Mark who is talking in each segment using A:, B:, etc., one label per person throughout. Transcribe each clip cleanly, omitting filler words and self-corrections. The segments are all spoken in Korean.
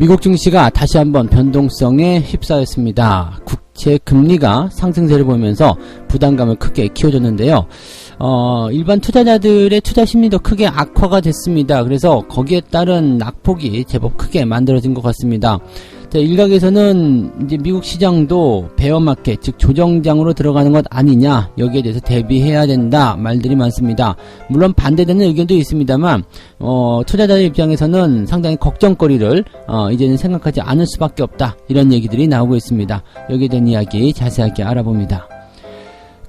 A: 미국 증시가 다시 한번 변동성에 휩싸였습니다. 국채 금리가 상승세를 보이면서 부담감을 크게 키워줬는데요. 일반 투자자들의 투자 심리도 크게 악화가 됐습니다. 그래서 거기에 따른 낙폭이 제법 크게 만들어진 것 같습니다. 자, 일각에서는 이제 미국 시장도 베어마켓, 즉 조정장으로 들어가는 것 아니냐, 여기에 대해서 대비해야 된다 말들이 많습니다. 물론 반대되는 의견도 있습니다만 투자자의 입장에서는 상당히 걱정거리를 이제는 생각하지 않을 수밖에 없다, 이런 얘기들이 나오고 있습니다. 여기에 대한 이야기 자세하게 알아봅니다.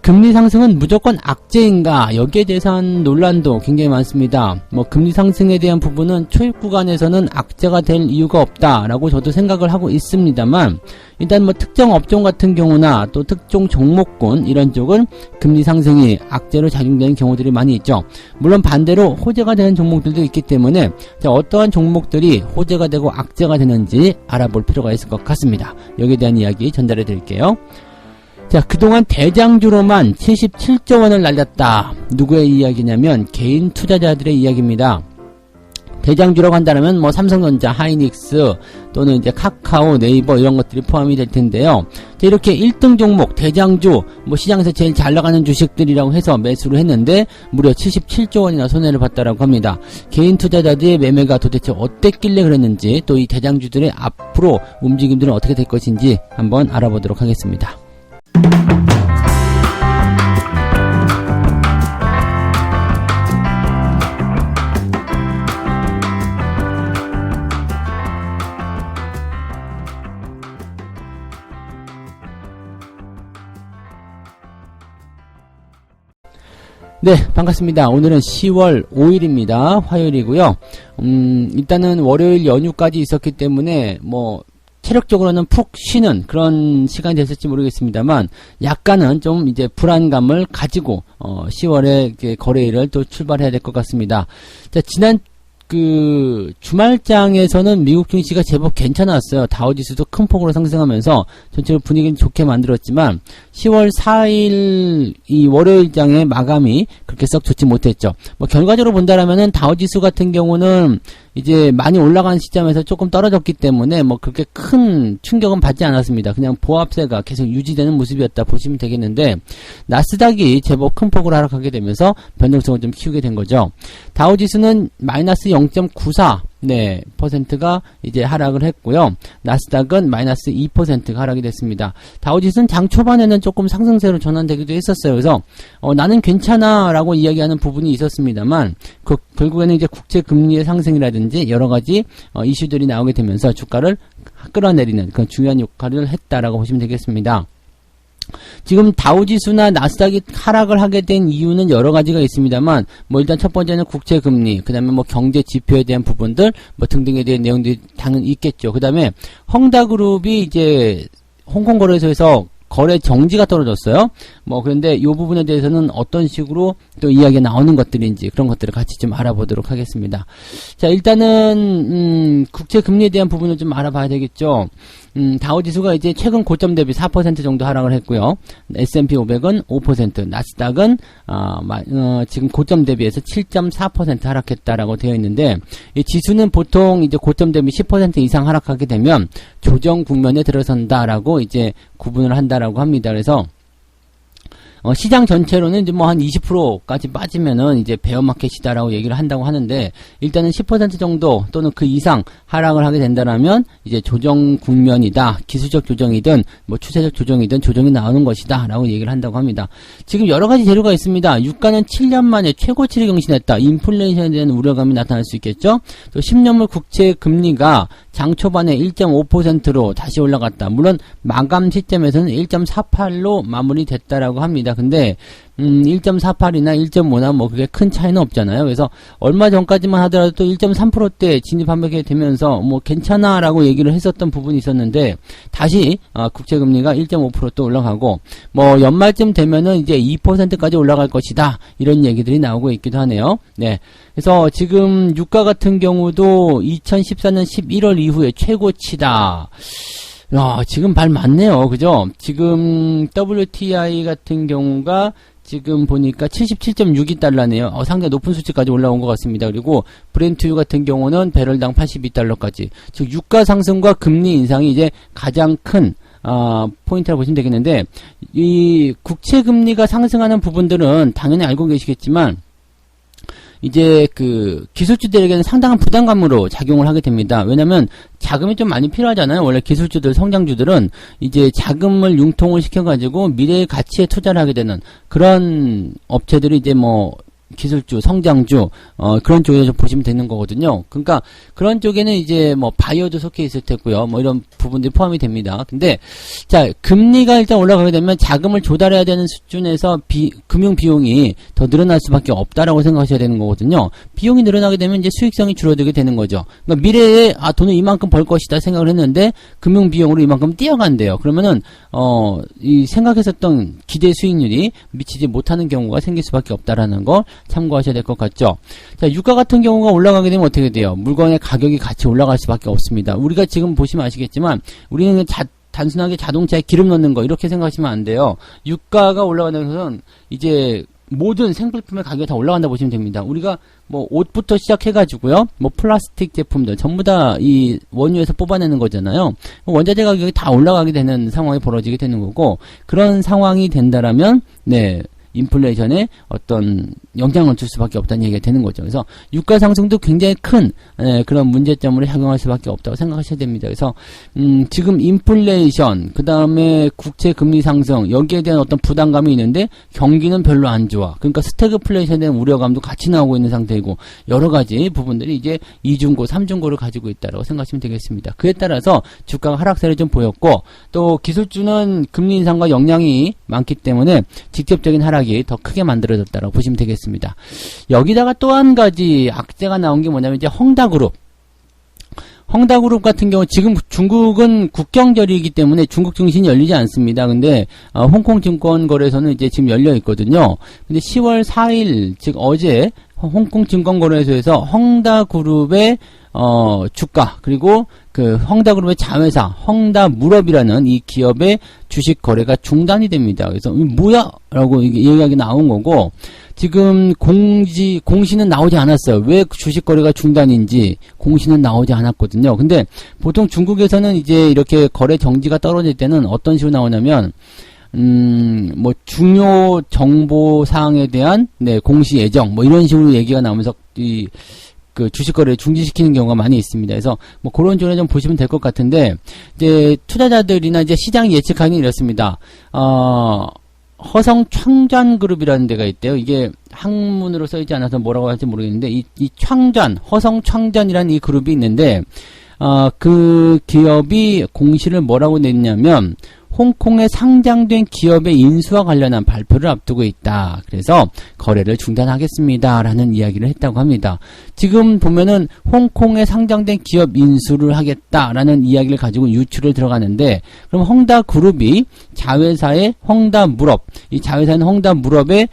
A: 금리 상승은 무조건 악재인가? 여기에 대해서는 논란도 굉장히 많습니다. 금리 상승에 대한 부분은 초입 구간에서는 악재가 될 이유가 없다라고 저도 생각을 하고 있습니다만, 일단 특정 업종 같은 경우나 또 특정 종목군 이런 쪽은 금리 상승이 악재로 작용되는 경우들이 많이 있죠. 물론 반대로 호재가 되는 종목들도 있기 때문에 어떠한 종목들이 호재가 되고 악재가 되는지 알아볼 필요가 있을 것 같습니다. 여기에 대한 이야기 전달해 드릴게요. 자, 그동안 대장주로만 77조 원을 날렸다. 누구의 이야기냐면 개인 투자자들의 이야기입니다. 대장주라고 한다면 삼성전자, 하이닉스 또는 이제 카카오, 네이버 이런 것들이 포함이 될 텐데요. 자, 이렇게 1등 종목, 대장주, 시장에서 제일 잘 나가는 주식들이라고 해서 매수를 했는데 무려 77조 원이나 손해를 봤다라고 합니다. 개인 투자자들의 매매가 도대체 어땠길래 그랬는지, 또 이 대장주들의 앞으로 움직임들은 어떻게 될 것인지 한번 알아보도록 하겠습니다. 네, 반갑습니다. 오늘은 10월 5일입니다. 화요일이고요. 일단은 월요일 연휴까지 있었기 때문에 체력적으로는 푹 쉬는 그런 시간이 됐을지 모르겠습니다만, 약간은 좀 이제 불안감을 가지고 10월에 거래일을 또 출발해야 될 것 같습니다. 자, 지난 주말장에서는 미국 증시가 제법 괜찮았어요. 다우지수도 큰 폭으로 상승하면서 전체로 분위기는 좋게 만들었지만 10월 4일 이 월요일장의 마감이 그렇게 썩 좋지 못했죠. 결과적으로 본다라면은 다우지수 같은 경우는 이제 많이 올라간 시점에서 조금 떨어졌기 때문에 그렇게 큰 충격은 받지 않았습니다. 그냥 보합세가 계속 유지되는 모습이었다 보시면 되겠는데, 나스닥이 제법 큰 폭으로 하락하게 되면서 변동성을 좀 키우게 된 거죠. 다우지수는 마이너스 0.94 %가 이제 하락을 했고요. 나스닥은 마이너스 2%가 하락이 됐습니다. 다우지수는 장 초반에는 조금 상승세로 전환되기도 했었어요. 그래서 나는 괜찮아 라고 이야기하는 부분이 있었습니다만, 결국에는 이제 국채 금리의 상승이라든지 여러 가지 이슈들이 나오게 되면서 주가를 끌어내리는 그런 중요한 역할을 했다라고 보시면 되겠습니다. 지금 다우지수나 나스닥이 하락을 하게 된 이유는 여러 가지가 있습니다만, 일단 첫 번째는 국채금리, 그 다음에 경제 지표에 대한 부분들, 등등에 대한 내용들이 당연히 있겠죠. 그 다음에 헝다그룹이 이제 홍콩 거래소에서 거래 정지가 떨어졌어요. 그런데 이 부분에 대해서는 어떤 식으로 또 이야기가 나오는 것들인지 그런 것들을 같이 좀 알아보도록 하겠습니다. 자, 일단은 국채 금리에 대한 부분을 좀 알아봐야 되겠죠. 다우지수가 이제 최근 고점 대비 4% 정도 하락을 했고요. S&P 500은 5%, 나스닥은 지금 고점 대비해서 7.4% 하락했다라고 되어 있는데, 이 지수는 보통 이제 고점 대비 10% 이상 하락하게 되면 조정 국면에 들어선다라고 이제 구분을 한다라고 합니다. 그래서 시장 전체로는 이제 한 20%까지 빠지면은 이제 베어마켓이다라고 얘기를 한다고 하는데, 일단은 10% 정도 또는 그 이상 하락을 하게 된다라면 이제 조정 국면이다. 기술적 조정이든 추세적 조정이든 조정이 나오는 것이다 라고 얘기를 한다고 합니다. 지금 여러 가지 재료가 있습니다. 유가는 7년 만에 최고치를 경신했다. 인플레이션에 대한 우려감이 나타날 수 있겠죠. 또 10년물 국채 금리가 장 초반에 1.5%로 다시 올라갔다. 물론 마감 시점에서는 1.48로 마무리됐다라고 합니다. 근데 1.48이나 1.5나 그게 큰 차이는 없잖아요. 그래서 얼마 전까지만 하더라도 또 1.3%대 진입하게 되면서 괜찮아 라고 얘기를 했었던 부분이 있었는데, 다시 국채금리가 1.5% 또 올라가고 연말쯤 되면은 이제 2%까지 올라갈 것이다, 이런 얘기들이 나오고 있기도 하네요. 네. 그래서 지금 유가 같은 경우도 2014년 11월 이후에 최고치다. 지금 발 맞네요. 그죠? 지금 WTI 같은 경우가 지금 보니까 77.62달러네요. 상당히 높은 수치까지 올라온 것 같습니다. 그리고 브렌트유 같은 경우는 배럴당 82달러까지. 즉 유가 상승과 금리 인상이 이제 가장 큰 포인트라고 보시면 되겠는데, 이 국채 금리가 상승하는 부분들은 당연히 알고 계시겠지만 이제 그 기술주들에게는 상당한 부담감으로 작용을 하게 됩니다. 왜냐면 자금이 좀 많이 필요하잖아요. 원래 기술주들, 성장주들은 이제 자금을 융통을 시켜가지고 미래의 가치에 투자를 하게 되는 그런 업체들이 이제 뭐 기술주, 성장주, 그런 쪽에 좀 보시면 되는 거거든요. 그러니까 그런 쪽에는 이제 뭐 바이오도 속해 있을 테고요. 뭐 이런 부분들이 포함이 됩니다. 근데 자, 금리가 일단 올라가게 되면 자금을 조달해야 되는 수준에서 금융 비용이 더 늘어날 수밖에 없다라고 생각하셔야 되는 거거든요. 비용이 늘어나게 되면 이제 수익성이 줄어들게 되는 거죠. 그러니까 미래에 돈을 이만큼 벌 것이다 생각을 했는데 금융 비용으로 이만큼 뛰어간대요. 그러면은 이 생각했었던 기대 수익률이 미치지 못하는 경우가 생길 수밖에 없다라는 거 참고하셔야 될 것 같죠. 자, 유가 같은 경우가 올라가게 되면 어떻게 돼요? 물건의 가격이 같이 올라갈 수밖에 없습니다. 우리가 지금 보시면 아시겠지만 우리는 단순하게 자동차에 기름 넣는 거 이렇게 생각하시면 안 돼요. 유가가 올라가는 것은 이제 모든 생필품의 가격이 다 올라간다 보시면 됩니다. 우리가 뭐 옷부터 시작해가지고요, 뭐 플라스틱 제품들 전부 다 이 원유에서 뽑아내는 거잖아요. 원자재 가격이 다 올라가게 되는 상황이 벌어지게 되는 거고, 그런 상황이 된다라면 인플레이션에 어떤 영향을 줄 수밖에 없다는 얘기가 되는 거죠. 그래서 유가 상승도 굉장히 큰 그런 문제점으로 작용할 수밖에 없다고 생각하셔야 됩니다. 그래서 지금 인플레이션, 그 다음에 국채 금리 상승, 여기에 대한 어떤 부담감이 있는데 경기는 별로 안 좋아. 그러니까 스태그플레이션에 대한 우려감도 같이 나오고 있는 상태이고, 여러 가지 부분들이 이제 이중고, 삼중고를 가지고 있다고 생각하시면 되겠습니다. 그에 따라서 주가가 하락세를 좀 보였고, 또 기술주는 금리 인상과 영향이 많기 때문에 직접적인 하락이 더 크게 만들어졌다고 보시면 되겠습니다. 여기다가 또 한 가지 악재가 나온 게 뭐냐면 이제 헝다그룹 같은 경우 지금 중국은 국경절이기 때문에 중국 증시는 열리지 않습니다. 근데 홍콩 증권거래소는 이제 지금 열려 있거든요. 근데 10월 4일 즉 어제 홍콩 증권거래소에서 헝다그룹의 주가, 그리고 그 헝다그룹의 자회사 헝다물업이라는 이 기업의 주식 거래가 중단이 됩니다. 그래서 뭐야? 라고 얘기가 나온 거고, 지금 공시는 나오지 않았어요. 왜 주식 거래가 중단인지 공시는 나오지 않았거든요. 근데 보통 중국에서는 이제 이렇게 거래 정지가 떨어질 때는 어떤 식으로 나오냐면 뭐 중요 정보 사항에 대한 공시 예정 뭐 이런 식으로 얘기가 나오면서 그 주식 거래를 중지시키는 경우가 많이 있습니다. 그래서 뭐 그런 쪽에 좀 보시면 될 것 같은데, 이제 투자자들이나 이제 시장이 예측하기는 이렇습니다. 허성창전그룹이라는 데가 있대요. 이게 한문으로 써있지 않아서 뭐라고 할지 모르겠는데, 이 허성창전이라는 이 그룹이 있는데, 그 기업이 공시를 뭐라고 냈냐면, 홍콩에 상장된 기업의 인수와 관련한 발표를 앞두고 있다. 그래서 거래를 중단하겠습니다. 라는 이야기를 했다고 합니다. 지금 보면은 홍콩에 상장된 기업 인수를 하겠다라는 이야기를 가지고 유출을 들어가는데, 그럼 헝다그룹이 자회사의 헝다물업, 이 자회사는 헝다물업의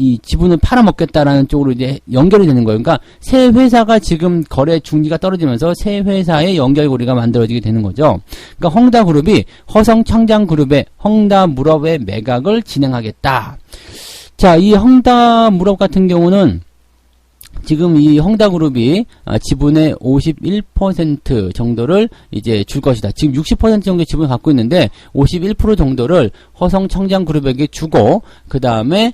A: 이 지분을 팔아먹겠다라는 쪽으로 이제 연결이 되는 거예요. 그러니까 새 회사가 지금 거래 중지가 떨어지면서 새 회사의 연결고리가 만들어지게 되는 거죠. 그러니까 헝다그룹이 허성창장그룹의 헝다물업의 매각을 진행하겠다. 자, 이 헝다물업 같은 경우는 지금 이 헝다그룹이 지분의 51% 정도를 이제 줄 것이다. 지금 60% 정도의 지분을 갖고 있는데 51% 정도를 허성청장그룹에게 주고, 그 다음에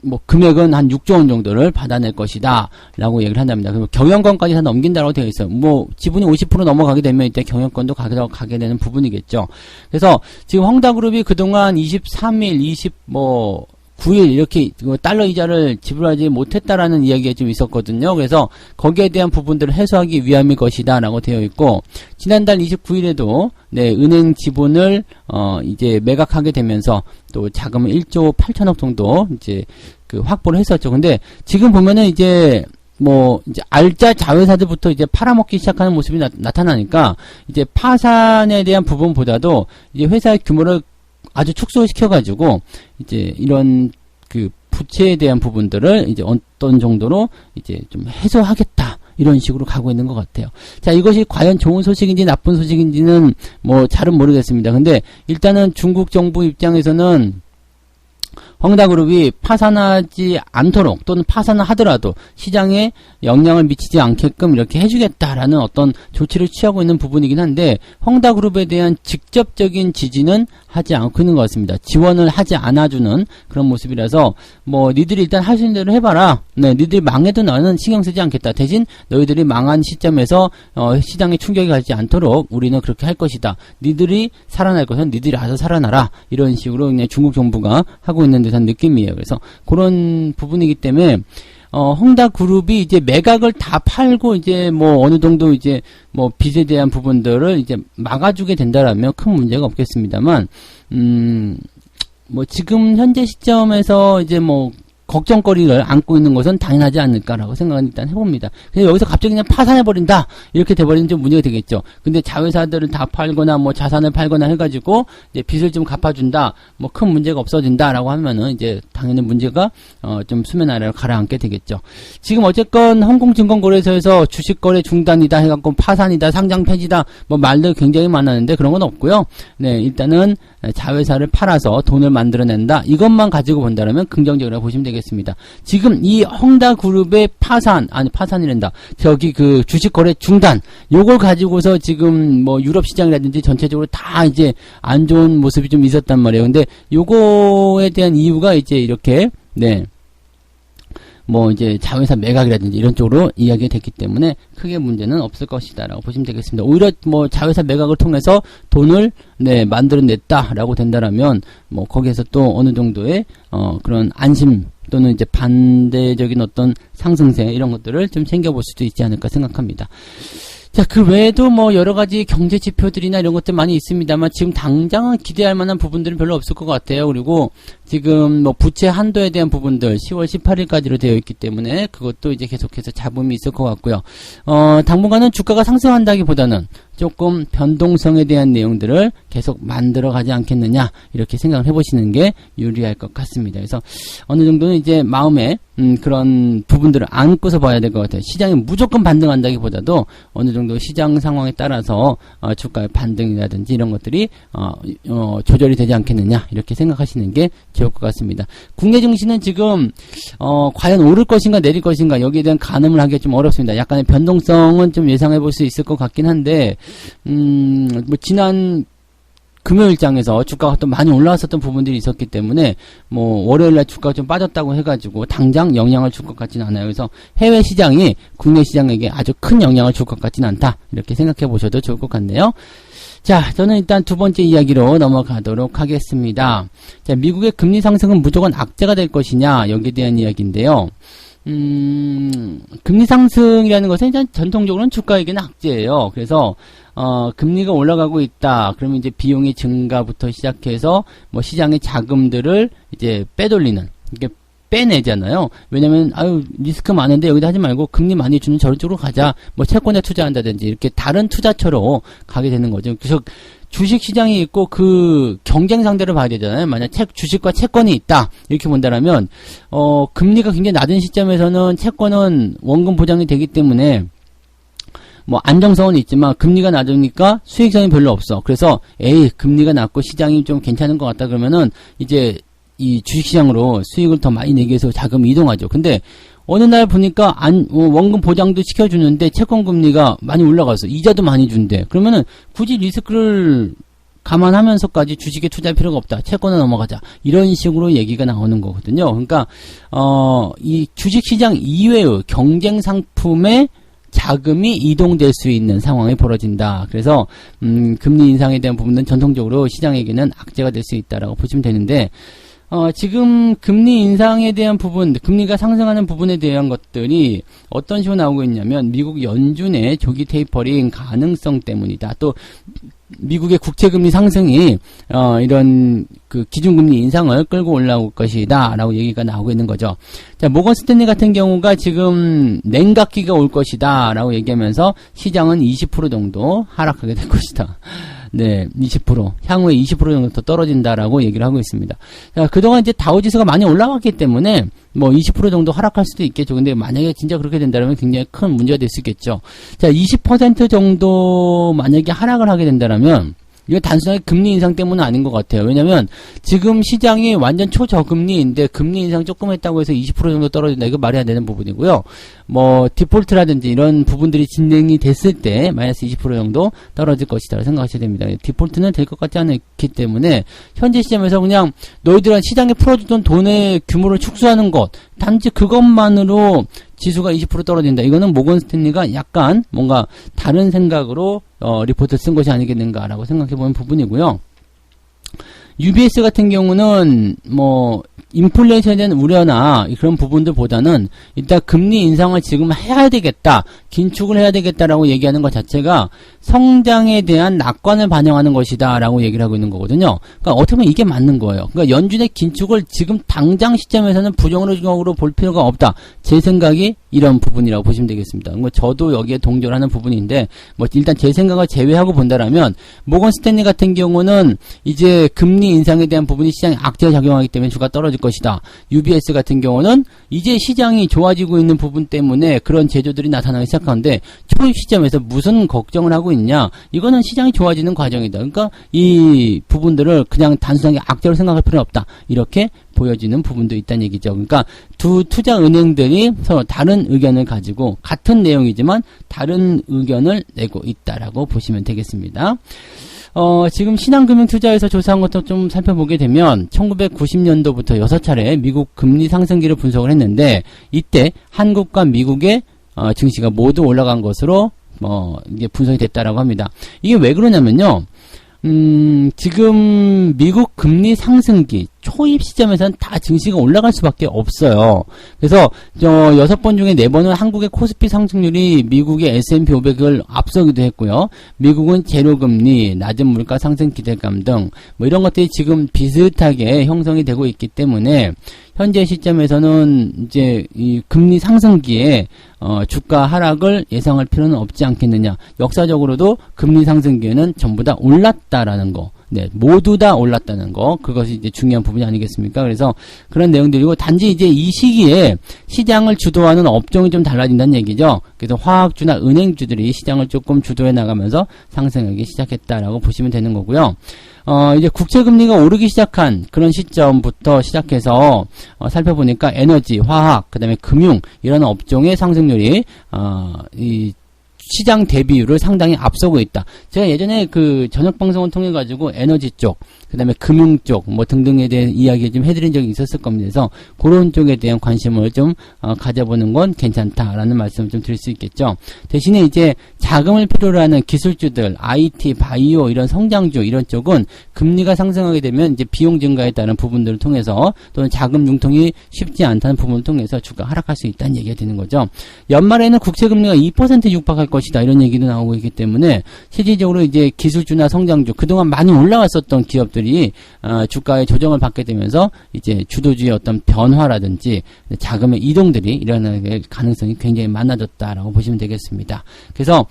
A: 뭐 금액은 한 6조 원 정도를 받아낼 것이다 라고 얘기를 한답니다. 그리고 경영권까지 다 넘긴다고 되어 있어요. 뭐 지분이 50% 넘어가게 되면 이때 경영권도 가게 되는 부분이겠죠. 그래서 지금 헝다그룹이 그동안 23일, 9일 이렇게 달러 이자를 지불하지 못했다라는 이야기가 좀 있었거든요. 그래서 거기에 대한 부분들을 해소하기 위함일 것이다 라고 되어 있고, 지난달 29일에도 은행 지분을 이제 매각하게 되면서 또 자금을 1조 8천억 정도 이제 그 확보를 했었죠. 근데 지금 보면은 이제 알짜 자회사들부터 이제 팔아먹기 시작하는 모습이 나타나니까, 이제 파산에 대한 부분보다도 이제 회사의 규모를 아주 축소시켜가지고, 이제 이런 그 부채에 대한 부분들을 이제 어떤 정도로 이제 좀 해소하겠다. 이런 식으로 가고 있는 것 같아요. 자, 이것이 과연 좋은 소식인지 나쁜 소식인지는 잘은 모르겠습니다. 근데 일단은 중국 정부 입장에서는 헝다그룹이 파산하지 않도록 또는 파산을 하더라도 시장에 영향을 미치지 않게끔 이렇게 해주겠다라는 어떤 조치를 취하고 있는 부분이긴 한데 헝다그룹에 대한 직접적인 지지는 하지 않고 있는 것 같습니다. 지원을 하지 않아주는 그런 모습이라서 뭐 니들이 일단 할 수 있는 대로 해봐라. 네, 니들이 망해도 나는 신경 쓰지 않겠다. 대신 너희들이 망한 시점에서 시장에 충격이 가지 않도록 우리는 그렇게 할 것이다. 니들이 살아날 것은 니들이 알아서 살아나라. 이런 식으로 그냥 중국 정부가 하고 있는 듯한 느낌이에요. 그래서 그런 부분이기 때문에 헝다그룹이 이제 매각을 다 팔고 이제 뭐 어느 정도 이제 뭐 빚에 대한 부분들을 이제 막아주게 된다라면 큰 문제가 없겠습니다만 뭐 지금 현재 시점에서 이제 뭐 걱정거리를 안고 있는 것은 당연하지 않을까라고 생각은 일단 해봅니다. 그냥 여기서 갑자기 그냥 파산해버린다 이렇게 돼버리면 좀 문제가 되겠죠. 근데 자회사들을 다 팔거나 뭐 자산을 팔거나 해가지고 이제 빚을 좀 갚아준다, 뭐 큰 문제가 없어진다라고 하면은 이제 당연히 문제가 좀 수면 아래로 가라앉게 되겠죠. 지금 어쨌건 홍콩증권거래소에서 주식거래 중단이다 해갖고 파산이다, 상장 폐지다 뭐 말들 굉장히 많았는데 그런 건 없고요. 네, 일단은 자회사를 팔아서 돈을 만들어낸다 이것만 가지고 본다면 긍정적으로 보시면 되겠습니다. 지금 이 헝다그룹의 파산이란다. 저기 그 주식거래 중단 요걸 가지고서 지금 뭐 유럽 시장이라든지 전체적으로 다 이제 안 좋은 모습이 좀 있었단 말이에요. 근데 요거에 대한 이유가 이제 이렇게 뭐 이제 자회사 매각이라든지 이런 쪽으로 이야기가 됐기 때문에 크게 문제는 없을 것이다라고 보시면 되겠습니다. 오히려 뭐 자회사 매각을 통해서 돈을 만들어냈다라고 된다라면 뭐 거기에서 또 어느 정도의 그런 안심 또는 이제 반대적인 어떤 상승세 이런 것들을 좀 챙겨볼 수도 있지 않을까 생각합니다. 자, 그 외에도 뭐 여러 가지 경제 지표들이나 이런 것들 많이 있습니다만 지금 당장은 기대할 만한 부분들은 별로 없을 것 같아요. 그리고 지금 뭐 부채 한도에 대한 부분들 10월 18일까지로 되어 있기 때문에 그것도 이제 계속해서 잡음이 있을 것 같고요. 당분간은 주가가 상승한다기보다는 조금 변동성에 대한 내용들을 계속 만들어 가지 않겠느냐 이렇게 생각을 해보시는 게 유리할 것 같습니다. 그래서 어느 정도는 이제 마음에 그런 부분들을 안고서 봐야 될 것 같아요. 시장이 무조건 반등한다기보다도 어느 정도 시장 상황에 따라서 주가의 반등이라든지 이런 것들이 조절이 되지 않겠느냐 이렇게 생각하시는 게 좋을 것 같습니다. 국내 증시는 지금 과연 오를 것인가 내릴 것인가 여기에 대한 가늠을 하기가 좀 어렵습니다. 약간의 변동성은 좀 예상해 볼 수 있을 것 같긴 한데 뭐 지난 금요일장에서 주가가 또 많이 올라왔었던 부분들이 있었기 때문에 뭐 월요일날 주가가 좀 빠졌다고 해가지고 당장 영향을 줄 것 같지는 않아요. 그래서 해외 시장이 국내 시장에게 아주 큰 영향을 줄 것 같지는 않다 이렇게 생각해 보셔도 좋을 것 같네요. 자, 저는 일단 두 번째 이야기로 넘어가도록 하겠습니다. 자, 미국의 금리 상승은 무조건 악재가 될 것이냐 여기에 대한 이야기인데요. 금리 상승이라는 것은 일단 전통적으로는 주가에게는 악재예요. 그래서 금리가 올라가고 있다. 그러면 이제 비용의 증가부터 시작해서 뭐 시장의 자금들을 이제 빼돌리는 이게 빼내잖아요. 왜냐면 리스크 많은데 여기다 하지 말고 금리 많이 주는 저런 쪽으로 가자. 뭐 채권에 투자한다든지 이렇게 다른 투자처로 가게 되는 거죠. 그래서 주식 시장이 있고 그 경쟁 상대를 봐야 되잖아요. 만약 주식과 채권이 있다 이렇게 본다라면 금리가 굉장히 낮은 시점에서는 채권은 원금 보장이 되기 때문에 뭐 안정성은 있지만 금리가 낮으니까 수익성이 별로 없어. 그래서 금리가 낮고 시장이 좀 괜찮은 것 같다 그러면은 이제 이 주식시장으로 수익을 더 많이 내기 위해서 자금이 이동하죠. 근데 어느 날 보니까 원금 보장도 시켜주는데 채권금리가 많이 올라가서 이자도 많이 준대. 그러면은 굳이 리스크를 감안하면서까지 주식에 투자할 필요가 없다. 채권에 넘어가자. 이런 식으로 얘기가 나오는 거거든요. 그러니까 이 주식시장 이외의 경쟁 상품에 자금이 이동될 수 있는 상황이 벌어진다. 그래서 금리 인상에 대한 부분은 전통적으로 시장에게는 악재가 될 수 있다라고 보시면 되는데 지금 금리 인상에 대한 부분, 금리가 상승하는 부분에 대한 것들이 어떤 식으로 나오고 있냐면 미국 연준의 조기 테이퍼링 가능성 때문이다. 또 미국의 국채금리 상승이 이런 그 기준금리 인상을 끌고 올라올 것이다 라고 얘기가 나오고 있는 거죠. 자, 모건 스탠리 같은 경우가 지금 냉각기가 올 것이다 라고 얘기하면서 시장은 20% 정도 하락하게 될 것이다. 네, 20%. 향후에 20% 정도 더 떨어진다라고 얘기를 하고 있습니다. 자, 그동안 이제 다우지수가 많이 올라갔기 때문에 뭐 20% 정도 하락할 수도 있겠죠. 근데 만약에 진짜 그렇게 된다면 굉장히 큰 문제가 될 수 있겠죠. 자, 20% 정도 만약에 하락을 하게 된다면 이거 단순하게 금리 인상 때문은 아닌 것 같아요. 왜냐면 지금 시장이 완전 초저금리인데 금리 인상 조금 했다고 해서 20% 정도 떨어진다. 이거 말이 안 되는 부분이고요. 뭐 디폴트라든지 이런 부분들이 진행이 됐을 때 마이너스 20% 정도 떨어질 것이다 생각하셔야 됩니다. 디폴트는 될 것 같지 않기 때문에 현재 시점에서 그냥 너희들은 시장에 풀어주던 돈의 규모를 축소하는 것, 단지 그것만으로 지수가 20% 떨어진다. 이거는 모건 스탠리가 약간 뭔가 다른 생각으로 리포트 쓴 것이 아니겠는가라고 생각해보는 부분이고요. UBS 같은 경우는 뭐 인플레이션에 대한 우려나 그런 부분들보다는 일단 금리 인상을 지금 해야 되겠다, 긴축을 해야 되겠다라고 얘기하는 것 자체가 성장에 대한 낙관을 반영하는 것이다 라고 얘기를 하고 있는 거거든요. 그러니까 어떻게 보면 이게 맞는 거예요. 그러니까 연준의 긴축을 지금 당장 시점에서는 부정적으로 볼 필요가 없다. 제 생각이 이런 부분이라고 보시면 되겠습니다. 뭐 저도 여기에 동조를 하는 부분인데 뭐 일단 제 생각을 제외하고 본다라면 모건 스탠리 같은 경우는 이제 금리 인상에 대한 부분이 시장에 악재가 작용하기 때문에 주가 떨어질 것이다. UBS 같은 경우는 이제 시장이 좋아지고 있는 부분 때문에 그런 제조들이 나타나기 시작하는데 초 시점에서 무슨 걱정을 하고 있냐? 이거는 시장이 좋아지는 과정이다. 그러니까 이 부분들을 그냥 단순하게 악재로 생각할 필요는 없다. 이렇게 보여지는 부분도 있다는 얘기죠. 그러니까 두 투자 은행들이 서로 다른 의견을 가지고 같은 내용이지만 다른 의견을 내고 있다라고 보시면 되겠습니다. 지금 신한금융투자에서 조사한 것도 좀 살펴보게 되면 1990년도부터 6차례 미국 금리 상승기를 분석을 했는데 이때 한국과 미국의 증시가 모두 올라간 것으로 이게 분석이 됐다라고 합니다. 이게 왜 그러냐면요. 지금 미국 금리 상승기 초입 시점에서는 다 증시가 올라갈 수밖에 없어요. 그래서 6번 중에 4번은 한국의 코스피 상승률이 미국의 S&P 500을 앞서기도 했고요. 미국은 제로금리, 낮은 물가 상승 기대감 등 뭐 이런 것들이 지금 비슷하게 형성이 되고 있기 때문에 현재 시점에서는 이제 이 금리 상승기에 주가 하락을 예상할 필요는 없지 않겠느냐. 역사적으로도 금리 상승기에는 전부 다 올랐다라는 거. 네, 모두 다 올랐다는 거. 그것이 이제 중요한 부분이 아니겠습니까? 그래서 그런 내용들이고, 단지 이제 이 시기에 시장을 주도하는 업종이 좀 달라진다는 얘기죠. 그래서 화학주나 은행주들이 시장을 조금 주도해 나가면서 상승하기 시작했다라고 보시면 되는 거고요. 이제 국채금리가 오르기 시작한 그런 시점부터 시작해서 살펴보니까 에너지, 화학, 그 다음에 금융 이런 업종의 상승률이 이 시장 대비율을 상당히 앞서고 있다. 제가 예전에 그 저녁 방송을 통해 가지고 에너지 쪽, 그 다음에 금융 쪽, 뭐 등등에 대한 이야기 좀 해드린 적이 있었을 겁니다. 그래서 그런 쪽에 대한 관심을 좀 가져보는 건 괜찮다라는 말씀을 좀 드릴 수 있겠죠. 대신에 이제 자금을 필요로 하는 기술주들, IT, 바이오 이런 성장주 이런 쪽은 금리가 상승하게 되면 이제 비용 증가에 따른 부분들을 통해서 또는 자금 융통이 쉽지 않다는 부분을 통해서 주가 하락할 수 있다는 얘기가 되는 거죠. 연말에는 국채금리가 2% 육박할 것이다 이런 얘기도 나오고 있기 때문에 실질적으로 이제 기술주나 성장주 그동안 많이 올라왔었던 기업들이 주가의 조정을 받게 되면서 이제 주도주의 어떤 변화라든지 자금의 이동들이 일어날 가능성이 굉장히 많아졌다라고 보시면 되겠습니다. 그래서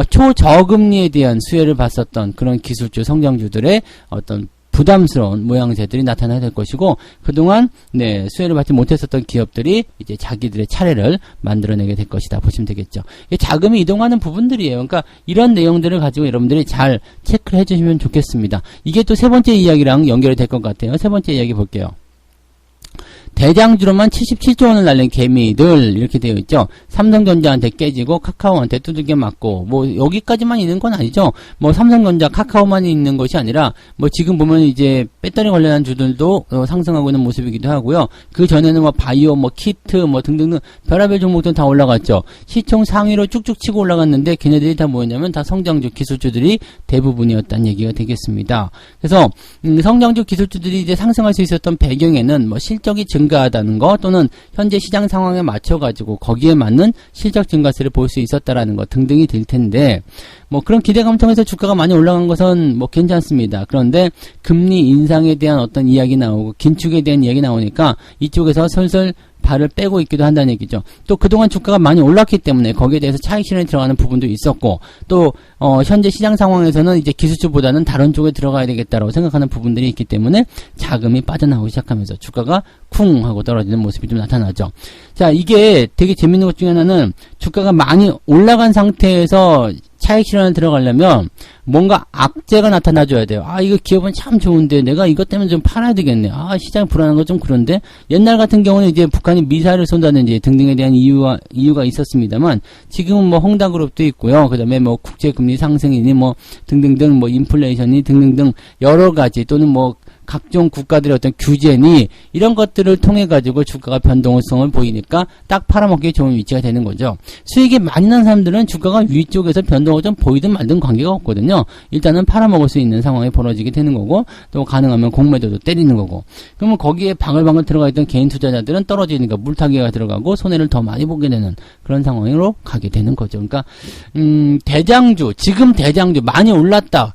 A: 초저금리에 대한 수혜를 봤었던 그런 기술주 성장주들의 어떤 부담스러운 모양새들이 나타나야 될 것이고 그동안 수혜를 받지 못했었던 기업들이 이제 자기들의 차례를 만들어내게 될 것이다 보시면 되겠죠. 자금이 이동하는 부분들이에요. 그러니까 이런 내용들을 가지고 여러분들이 잘 체크를 해주시면 좋겠습니다. 이게 또 세 번째 이야기랑 연결이 될 것 같아요. 세 번째 이야기 볼게요. 대장주로만 77조 원을 날린 개미들 이렇게 되어 있죠. 삼성전자한테 깨지고 카카오한테 두들겨 맞고 뭐 여기까지만 있는 건 아니죠. 뭐 삼성전자, 카카오만 있는 것이 아니라 뭐 지금 보면 이제 배터리 관련한 주들도 상승하고 있는 모습이기도 하고요. 그 전에는 뭐 바이오, 뭐 키트, 뭐 등등 별의별 종목들은 다 올라갔죠. 시총 상위로 쭉쭉 치고 올라갔는데 걔네들이 다 뭐였냐면 다 성장주 기술주들이 대부분이었다는 얘기가 되겠습니다. 그래서 성장주 기술주들이 이제 상승할 수 있었던 배경에는 뭐 실적이 증가하다는 거 또는 현재 시장 상황에 맞춰가지고 거기에 맞는 실적 증가세를 볼 수 있었다라는 거 등등이 될 텐데 뭐 그런 기대감 통해서 주가가 많이 올라간 것은 뭐 괜찮습니다. 그런데 금리 인상에 대한 어떤 이야기 나오고 긴축에 대한 이야기 나오니까 이쪽에서 슬슬 발을 빼고 있기도 한다는 얘기죠. 또 그동안 주가가 많이 올랐기 때문에 거기에 대해서 차익 실현이 들어가는 부분도 있었고 또 현재 시장 상황에서는 이제 기술주보다는 다른 쪽에 들어가야 되겠다라고 생각하는 부분들이 있기 때문에 자금이 빠져나오기 시작하면서 주가가 쿵 하고 떨어지는 모습이 좀 나타나죠. 자, 이게 되게 재밌는 것 중에 하나는 주가가 많이 올라간 상태에서 차익 실현에 들어가려면 뭔가 악재가 나타나줘야 돼요. 아, 이거 기업은 참 좋은데 내가 이것 때문에 좀 팔아야 되겠네. 아, 시장 불안한 거 좀 그런데. 옛날 같은 경우는 이제 북한이 미사일을 쏜다든지 등등에 대한 이유가 있었습니다만 지금은 뭐 헝다그룹도 있고요. 그다음에 뭐 국제금리 상승이니 뭐 등등등 뭐 인플레이션이 등등등 여러 가지 또는 뭐 각종 국가들의 어떤 규제니 이런 것들을 통해 가지고 주가가 변동성을 보이니까 딱 팔아먹기 좋은 위치가 되는 거죠. 수익이 많이 난 사람들은 주가가 위쪽에서 변동을 좀 보이든 말든 관계가 없거든요. 일단은 팔아먹을 수 있는 상황이 벌어지게 되는 거고 또 가능하면 공매도도 때리는 거고. 그러면 거기에 방울방울 들어가 있던 개인 투자자들은 떨어지니까 물타기가 들어가고 손해를 더 많이 보게 되는 그런 상황으로 가게 되는 거죠. 그러니까 대장주 지금 대장주 많이 올랐다.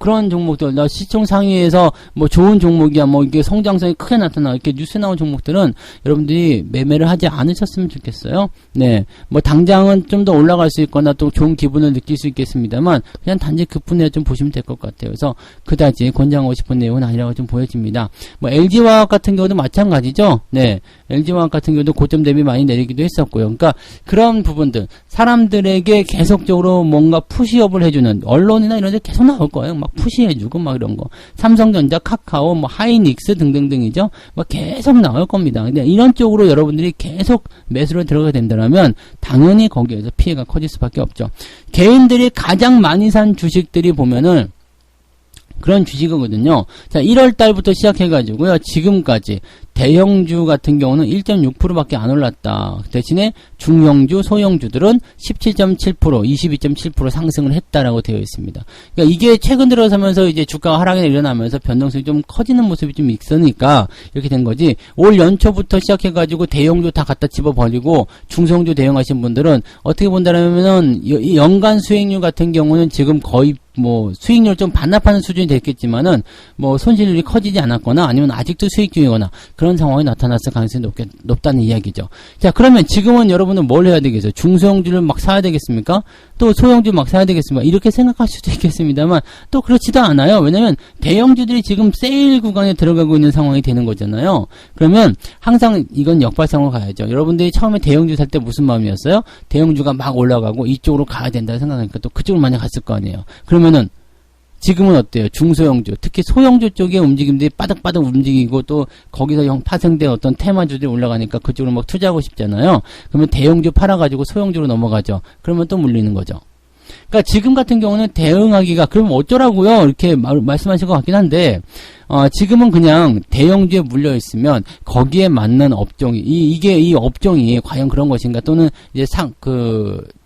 A: 그런 종목들 시총 상위에서 뭐 좋은 종목이야, 뭐 이게 성장성이 크게 나타나 이렇게 뉴스에 나온 종목들은 여러분들이 매매를 하지 않으셨으면 좋겠어요. 네, 뭐 당장은 좀 더 올라갈 수 있거나 또 좋은 기분을 느낄 수 있겠습니다만 그냥 단지 그 분야에 좀 보시면 될 것 같아요. 그래서 그다지 권장하고 싶은 내용은 아니라고 좀 보여집니다. 뭐 LG화학 같은 경우도 마찬가지죠. 네, LG화학 같은 경우도 고점 대비 많이 내리기도 했었고요. 그러니까 그런 부분들 사람들에게 계속적으로 뭔가 푸시업을 해주는 언론이나 이런 데 계속 나올 거예요. 막 푸시해주고 막 이런 거. 삼성전자, 카카오, 뭐 하이닉스 등등등이죠. 뭐 계속 나올 겁니다. 근데 이런 쪽으로 여러분들이 계속 매수를 들어가게 된다면 당연히 거기에서 피해가 커질 수밖에 없죠. 개인들이 가장 많이 산 주식들이 보면은 그런 주식이거든요. 자, 1월 달부터 시작해가지고요. 지금까지 대형주 같은 경우는 1.6%밖에 안 올랐다. 대신에 중형주, 소형주들은 17.7%, 22.7% 상승을 했다라고 되어 있습니다. 그러니까 이게 최근 들어서면서 이제 주가가 하락이 일어나면서 변동성이 좀 커지는 모습이 좀 있으니까 이렇게 된 거지. 올 연초부터 시작해가지고 대형주 다 갖다 집어버리고 중소형주 대응하신 분들은 어떻게 본다면은 연간 수익률 같은 경우는 지금 거의 뭐 수익률 좀 반납하는 수준이 됐겠지만은 뭐 손실률이 커지지 않았거나 아니면 아직도 수익 중이거나 그런 상황이 나타났을 가능성이 높다는 이야기죠. 자, 그러면 지금은 여러분은 뭘 해야 되겠어요? 중소형주를 막 사야 되겠습니까? 또 소형주 막 사야 되겠습니까? 이렇게 생각할 수도 있겠습니다만 또 그렇지도 않아요. 왜냐면 대형주들이 지금 세일 구간에 들어가고 있는 상황이 되는 거잖아요. 그러면 항상 이건 역발상으로 가야죠. 여러분들이 처음에 대형주 살 때 무슨 마음이었어요? 대형주가 막 올라가고 이쪽으로 가야 된다 생각하니까 또 그쪽으로 많이 갔을 거 아니에요. 그러면은 지금은 어때요? 중소형주, 특히 소형주 쪽의 움직임들이 빠득빠득 움직이고 또 거기서 파생된 어떤 테마주들이 올라가니까 그쪽으로 막 투자하고 싶잖아요. 그러면 대형주 팔아가지고 소형주로 넘어가죠. 그러면 또 물리는 거죠. 그러니까 지금 같은 경우는 대응하기가 그럼 어쩌라고요? 이렇게 말씀하실 것 같긴 한데 지금은 그냥 대형주에 물려 있으면 거기에 맞는 업종이 이게 이 업종이 과연 그런 것인가 또는 이제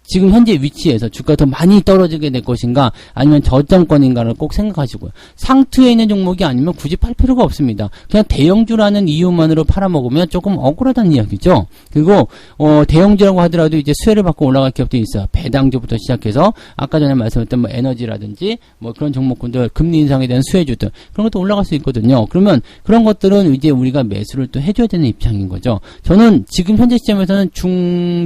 A: 지금 현재 위치에서 주가가 더 많이 떨어지게 될 것인가 아니면 저점권인가를 꼭 생각하시고요. 상투에 있는 종목이 아니면 굳이 팔 필요가 없습니다. 그냥 대형주라는 이유만으로 팔아먹으면 조금 억울하다는 이야기죠. 그리고 대형주라고 하더라도 이제 수혜를 받고 올라갈 기업도 있어요. 배당주부터 시작해서 아까 전에 말씀드렸던 뭐 에너지라든지 뭐 그런 종목군들 금리 인상에 대한 수혜주들 그런 것도 올라갈 수 있거든요. 그러면 그런 것들은 이제 우리가 매수를 또 해줘야 되는 입장인 거죠. 저는 지금 현재 시점에서는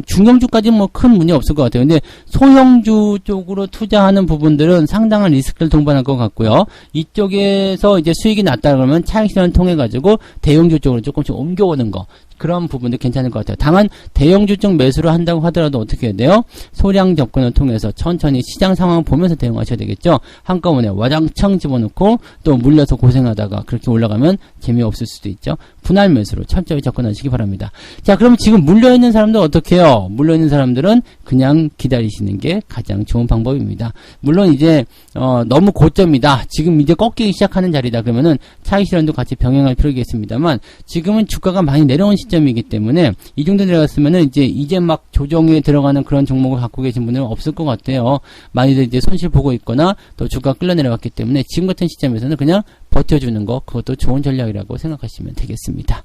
A: 중형주까지는 뭐 큰 문제 없을 것 같아요. 근데 소형주 쪽으로 투자하는 부분들은 상당한 리스크를 동반할 것 같고요. 이쪽에서 이제 수익이 낮다 그러면 차익 실현을 통해 가지고 대형주 쪽으로 조금씩 옮겨오는 거. 그런 부분도 괜찮을 것 같아요. 다만 대형주 쪽 매수를 한다고 하더라도 어떻게 해야 돼요? 소량 접근을 통해서 천천히 시장 상황을 보면서 대응하셔야 되겠죠. 한꺼번에 와장창 집어넣고 또 물려서 고생하다가 그렇게 올라가면 재미없을 수도 있죠. 분할 매수로 철저히 접근하시기 바랍니다. 자, 그럼 지금 물려있는 사람들 어떻게 해요? 물려있는 사람들은 그냥 기다리시는 게 가장 좋은 방법입니다. 물론 이제 너무 고점이다. 지금 이제 꺾이기 시작하는 자리다. 그러면은 차익 실현도 같이 병행할 필요가 있습니다만 지금은 주가가 많이 내려온 시점이기 때문에 이 정도 내려갔으면은 이제 막 조정에 들어가는 그런 종목을 갖고 계신 분들은 없을 것 같아요. 많이들 이제 손실 보고 있거나 또 주가 끌려 내려갔기 때문에 지금 같은 시점에서는 그냥 버텨주는 거 그것도 좋은 전략이라고 생각하시면 되겠습니다.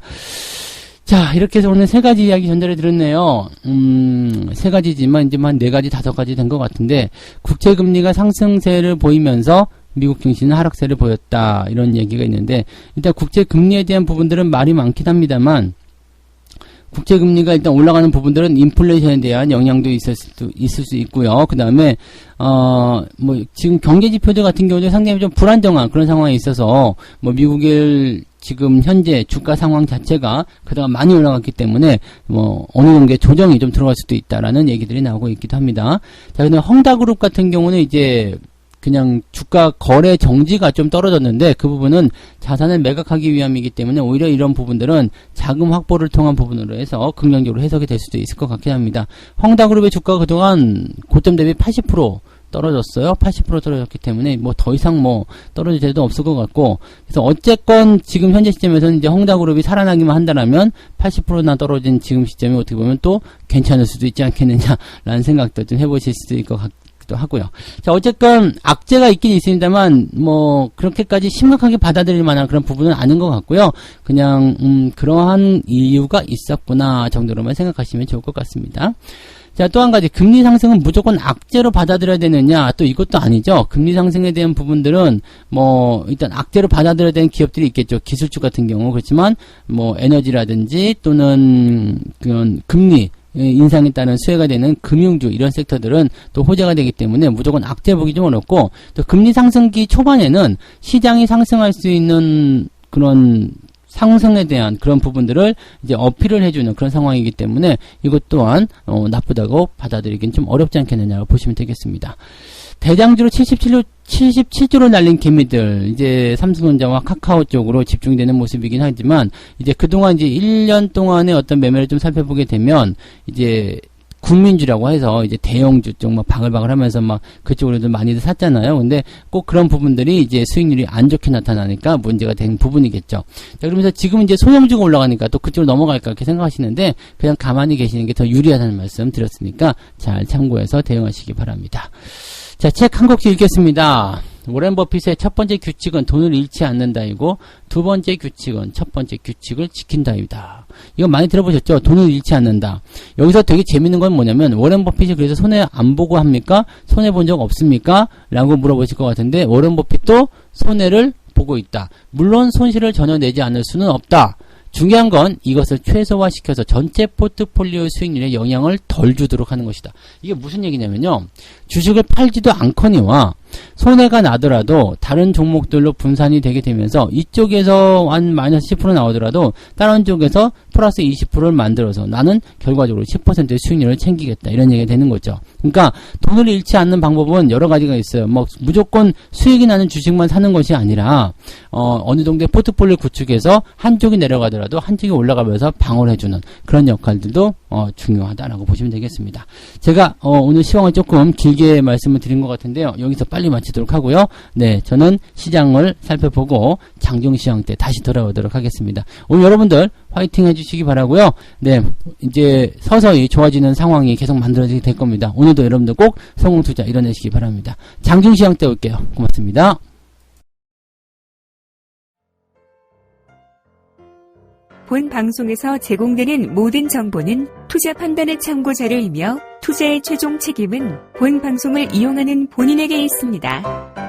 A: 자, 이렇게 해서 오늘 3가지 이야기 전달해 드렸네요. 3가지지만 이제 한 4가지, 5가지 된 것 같은데 국채금리가 상승세를 보이면서 미국 증시는 하락세를 보였다 이런 얘기가 있는데 일단 국채금리에 대한 부분들은 말이 많긴 합니다만 국제금리가 일단 올라가는 부분들은 인플레이션에 대한 영향도 있을 수 있고요. 그 다음에, 지금 경제지표들 같은 경우도 상당히 좀 불안정한 그런 상황에 있어서, 미국의 지금 현재 주가 상황 자체가 그동안 많이 올라갔기 때문에, 어느 정도의 조정이 좀 들어갈 수도 있다라는 얘기들이 나오고 있기도 합니다. 자, 근데 헝다그룹 같은 경우는 이제, 그냥 주가 거래 정지가 좀 떨어졌는데 그 부분은 자산을 매각하기 위함이기 때문에 오히려 이런 부분들은 자금 확보를 통한 부분으로 해서 긍정적으로 해석이 될 수도 있을 것 같긴 합니다. 헝다그룹의 주가가 그동안 고점 대비 80% 떨어졌어요. 80% 떨어졌기 때문에 더 이상 떨어질 데도 없을 것 같고, 그래서 어쨌건 지금 현재 시점에서는 이제 헝다그룹이 살아나기만 한다라면 80%나 떨어진 지금 시점이 어떻게 보면 또 괜찮을 수도 있지 않겠느냐라는 생각도 좀 해보실 수도 있을 것 같기도 하고요. 자, 어쨌건 악재가 있긴 있습니다만 그렇게까지 심각하게 받아들일 만한 그런 부분은 아닌 것 같고요. 그냥 그러한 이유가 있었구나 정도로만 생각하시면 좋을 것 같습니다. 자, 또 한 가지, 금리 상승은 무조건 악재로 받아들여야 되느냐, 또 이것도 아니죠. 금리 상승에 대한 부분들은 일단 악재로 받아들여야 되는 기업들이 있겠죠. 기술주 같은 경우. 그렇지만 에너지라든지 또는 그런 금리 인상에 따른 수혜가 되는 금융주 이런 섹터들은 또 호재가 되기 때문에 무조건 악재 보기 좀 어렵고, 또 금리 상승기 초반에는 시장이 상승할 수 있는 그런 상승에 대한 그런 부분들을 이제 어필을 해주는 그런 상황이기 때문에 이것 또한 나쁘다고 받아들이긴 좀 어렵지 않겠느냐고 보시면 되겠습니다. 대장주로 77조로 날린 개미들, 이제 삼성전자와 카카오 쪽으로 집중되는 모습이긴 하지만, 이제 그동안 이제 1년 동안의 어떤 매매를 좀 살펴보게 되면, 이제 국민주라고 해서 이제 대형주 쪽 바글바글 하면서 그쪽으로도 많이들 샀잖아요. 근데 꼭 그런 부분들이 이제 수익률이 안 좋게 나타나니까 문제가 된 부분이겠죠. 자, 그러면서 지금 이제 소형주가 올라가니까 또 그쪽으로 넘어갈까 이렇게 생각하시는데 그냥 가만히 계시는 게 더 유리하다는 말씀 드렸으니까 잘 참고해서 대응하시기 바랍니다. 자, 책 한 곡씩 읽겠습니다. 워렌 버핏의 첫 번째 규칙은 돈을 잃지 않는다이고, 두 번째 규칙은 첫 번째 규칙을 지킨다이다. 이거 많이 들어보셨죠? 돈을 잃지 않는다. 여기서 되게 재밌는 건 뭐냐면, 워렌 버핏이 그래서 손해 안 보고 합니까? 손해 본 적 없습니까? 라고 물어보실 것 같은데, 워렌 버핏도 손해를 보고 있다. 물론 손실을 전혀 내지 않을 수는 없다. 중요한 건 이것을 최소화시켜서 전체 포트폴리오 수익률에 영향을 덜 주도록 하는 것이다. 이게 무슨 얘기냐면요. 주식을 팔지도 않거니와 손해가 나더라도 다른 종목들로 분산이 되게 되면서 이쪽에서 한 마이너스 10% 나오더라도 다른 쪽에서 플러스 20%를 만들어서 나는 결과적으로 10%의 수익률을 챙기겠다. 이런 얘기가 되는 거죠. 그러니까 돈을 잃지 않는 방법은 여러 가지가 있어요. 무조건 수익이 나는 주식만 사는 것이 아니라 어느 정도의 포트폴리오 구축해서 한쪽이 내려가더라도 한쪽이 올라가면서 방어를 해주는 그런 역할들도 중요하다라고 보시면 되겠습니다. 제가 오늘 시황을 조금 길게 말씀을 드린 것 같은데요. 여기서 빨리 마치도록 하고요. 네, 저는 시장을 살펴보고 장중시황 때 다시 돌아오도록 하겠습니다. 오늘 여러분들 화이팅 해주시기 바라고요. 네, 이제 서서히 좋아지는 상황이 계속 만들어지게 될 겁니다. 오늘도 여러분들 꼭 성공투자 이뤄내시기 바랍니다. 장중시황 때 올게요. 고맙습니다.
B: 본 방송에서 제공되는 모든 정보는 투자 판단의 참고자료이며 투자의 최종 책임은 본 방송을 이용하는 본인에게 있습니다.